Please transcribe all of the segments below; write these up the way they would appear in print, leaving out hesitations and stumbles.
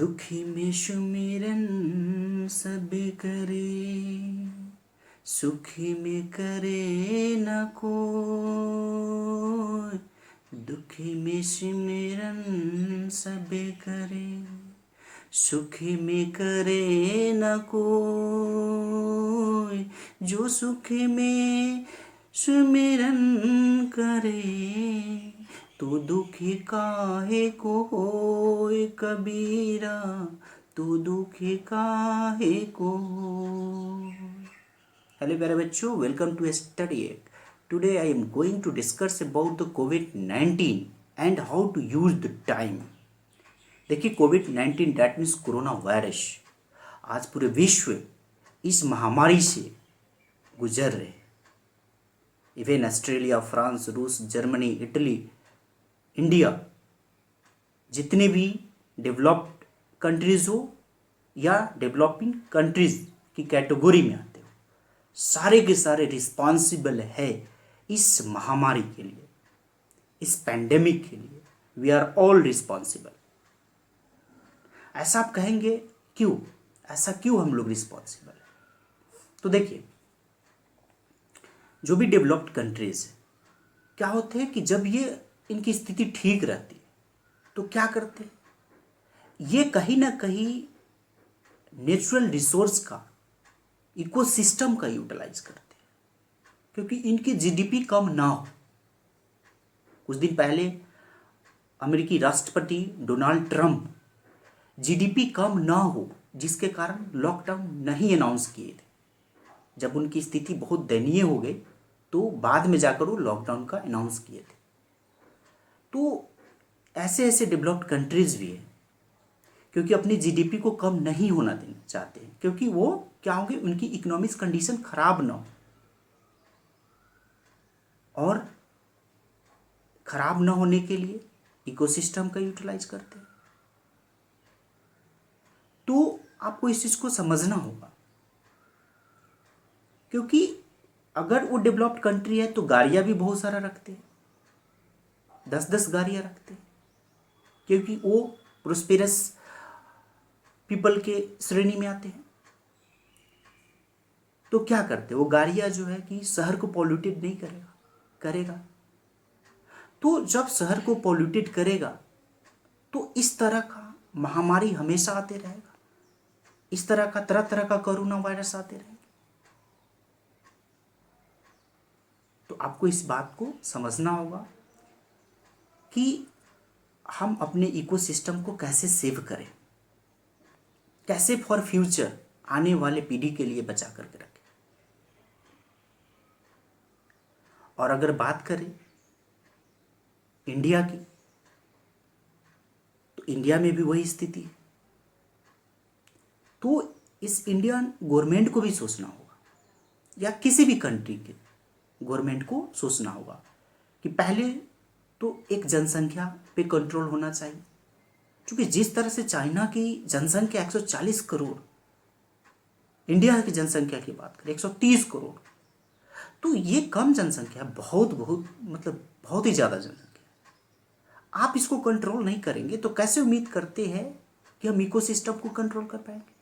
दुखी में सुमिरन सब करे, सुखी में करे न कोई। दुखी में सुमिरन सब करे, सुखी में करे न कोई। जो सुखी में सुमिरन करे, तू दुखी काहे को होए कबीरा, तू दुखी काहे को। हेलो प्यारे बच्चों, वेलकम टू स्टडी एक। Today I am going to discuss about the कोविड-19 and how to use the time. देखिए, कोविड-19 दैट मीन्स कोरोना वायरस आज पूरे विश्व इस महामारी से गुजर रहे। इवन ऑस्ट्रेलिया, फ्रांस, रूस, जर्मनी, इटली, इंडिया, जितने भी डेवलप्ड कंट्रीज हो या डेवलपिंग कंट्रीज की कैटेगरी में आते हो, सारे के सारे रिस्पॉन्सिबल है इस महामारी के लिए, इस पैंडेमिक के लिए। We are all responsible. ऐसा आप कहेंगे क्यों? ऐसा क्यों हम लोग रिस्पॉन्सिबल है? तो देखिए, जो भी डेवलप्ड कंट्रीज है, क्या होते हैं कि जब ये इनकी स्थिति ठीक रहती है तो क्या करते हैं, ये कहीं ना कहीं नेचुरल रिसोर्स का, इकोसिस्टम का यूटिलाइज करते हैं, क्योंकि इनकी जीडीपी कम ना हो। कुछ दिन पहले अमेरिकी राष्ट्रपति डोनाल्ड ट्रंप जीडीपी कम ना हो जिसके कारण लॉकडाउन नहीं अनाउंस किए थे। जब उनकी स्थिति बहुत दयनीय हो गई तो बाद में जाकर वो लॉकडाउन का अनाउंस किए थे। तो ऐसे ऐसे डेवलप्ड कंट्रीज भी हैं, क्योंकि अपनी जीडीपी को कम नहीं होना देना चाहते हैं, क्योंकि वो क्या होंगे, उनकी इकोनॉमिक कंडीशन खराब ना हो। और खराब ना होने के लिए इकोसिस्टम का यूटिलाइज करते हैं। तो आपको इस चीज को समझना होगा, क्योंकि अगर वो डेवलप्ड कंट्री है तो गाड़ियां भी बहुत सारा रखते हैं, 10-10 गाड़ियां रखते हैं, क्योंकि वो प्रोस्पेरस पीपल के श्रेणी में आते हैं। तो क्या करते हैं, वो गाड़ियां जो है कि शहर को पॉल्यूटेड नहीं करेगा। तो जब शहर को पॉल्यूटेड करेगा तो इस तरह का महामारी हमेशा आते रहेगा, इस तरह का तरह तरह का कोरोना वायरस आते रहेंगे। तो आपको इस बात को समझना होगा कि हम अपने इकोसिस्टम को कैसे सेव करें, कैसे फॉर फ्यूचर आने वाले पीढ़ी के लिए बचा करके रखें। और अगर बात करें इंडिया की, तो इंडिया में भी वही स्थिति है। तो इस इंडियन गवर्नमेंट को भी सोचना होगा, या किसी भी कंट्री के गवर्नमेंट को सोचना होगा कि पहले तो एक जनसंख्या पे कंट्रोल होना चाहिए। क्योंकि जिस तरह से चाइना की जनसंख्या 140 करोड़, इंडिया की जनसंख्या की बात करें 130 करोड़, तो ये कम जनसंख्या, बहुत बहुत मतलब बहुत ही ज़्यादा जनसंख्या। आप इसको कंट्रोल नहीं करेंगे तो कैसे उम्मीद करते हैं कि हम इकोसिस्टम को कंट्रोल कर पाएंगे?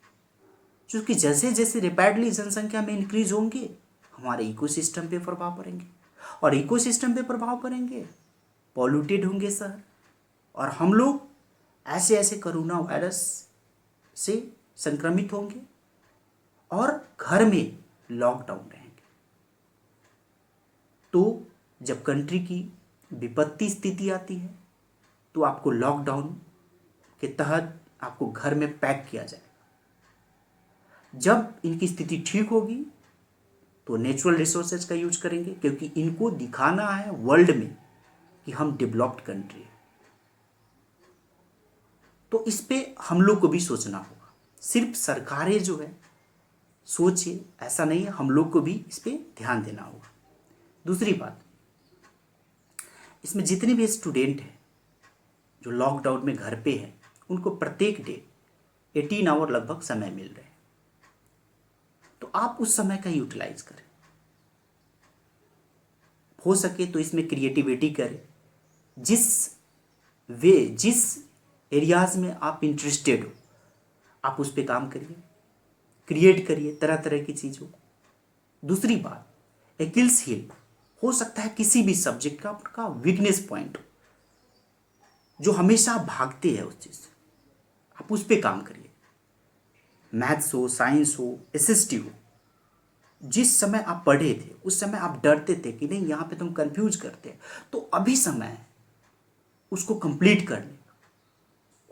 क्योंकि जैसे जैसे रैपिडली जनसंख्या में इंक्रीज होंगे, हमारे इकोसिस्टम पे प्रभाव पड़ेंगे, और इकोसिस्टम पे प्रभाव पड़ेंगे, पॉल्यूटेड होंगे शहर, और हम लोग ऐसे ऐसे कोरोना वायरस से संक्रमित होंगे और घर में लॉकडाउन रहेंगे। तो जब कंट्री की विपत्ति स्थिति आती है तो आपको लॉकडाउन के तहत आपको घर में पैक किया जाएगा। जब इनकी स्थिति ठीक होगी तो नेचुरल रिसोर्सेज का यूज करेंगे, क्योंकि इनको दिखाना है वर्ल्ड में कि हम डेवलप्ड कंट्री है। तो इस पे हम लोग को भी सोचना होगा। सिर्फ सरकारें जो है सोचे ऐसा नहीं है, हम लोग को भी इस पे ध्यान देना होगा। दूसरी बात, इसमें जितने भी स्टूडेंट हैं जो लॉकडाउन में घर पे हैं, उनको प्रत्येक डे 18 आवर लगभग समय मिल रहे हैं। तो आप उस समय का यूटिलाइज करें, हो सके तो इसमें क्रिएटिविटी करें। जिस एरियाज में आप इंटरेस्टेड हो, आप उस पर काम करिए, क्रिएट करिए तरह तरह की चीज़ों को। दूसरी बात, एक्किल्स हील हो सकता है किसी भी सब्जेक्ट का आपका वीकनेस पॉइंट हो, जो हमेशा आप भागते हैं उस चीज़ से, आप उस पर काम करिए। मैथ्स हो, साइंस हो, एसएसटी हो, जिस समय आप पढ़े थे उस समय आप डरते थे कि नहीं यहाँ पे तुम कंफ्यूज करते हैं, तो अभी समय है उसको कंप्लीट कर ले,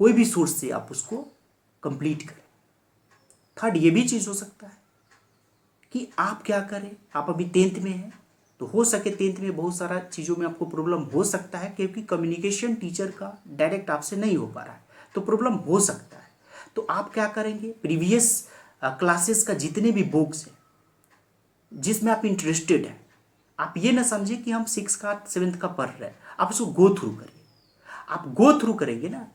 कोई भी सोर्स से आप उसको कंप्लीट करें। थर्ड ये भी चीज़ हो सकता है कि आप क्या करें, आप अभी 10th में हैं, तो हो सके 10th में बहुत सारा चीज़ों में आपको प्रॉब्लम हो सकता है, क्योंकि कम्युनिकेशन टीचर का डायरेक्ट आपसे नहीं हो पा रहा है, तो प्रॉब्लम हो सकता है। तो आप क्या करेंगे, प्रीवियस क्लासेस का जितने भी बुक्स हैं जिसमें आप इंटरेस्टेड हैं, आप ये ना समझिए कि हम 6 का 7th का पढ़ रहे हैं, आप उसको गो थ्रू करिए। आप गो थ्रू करेंगे ना,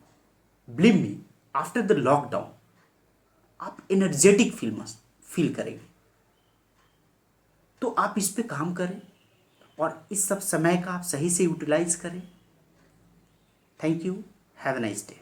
believe me, after the lockdown आप एनर्जेटिक फील करेंगे। तो आप इस पे काम करें और इस सब समय का आप सही से यूटिलाइज करें। Thank you, have a nice day.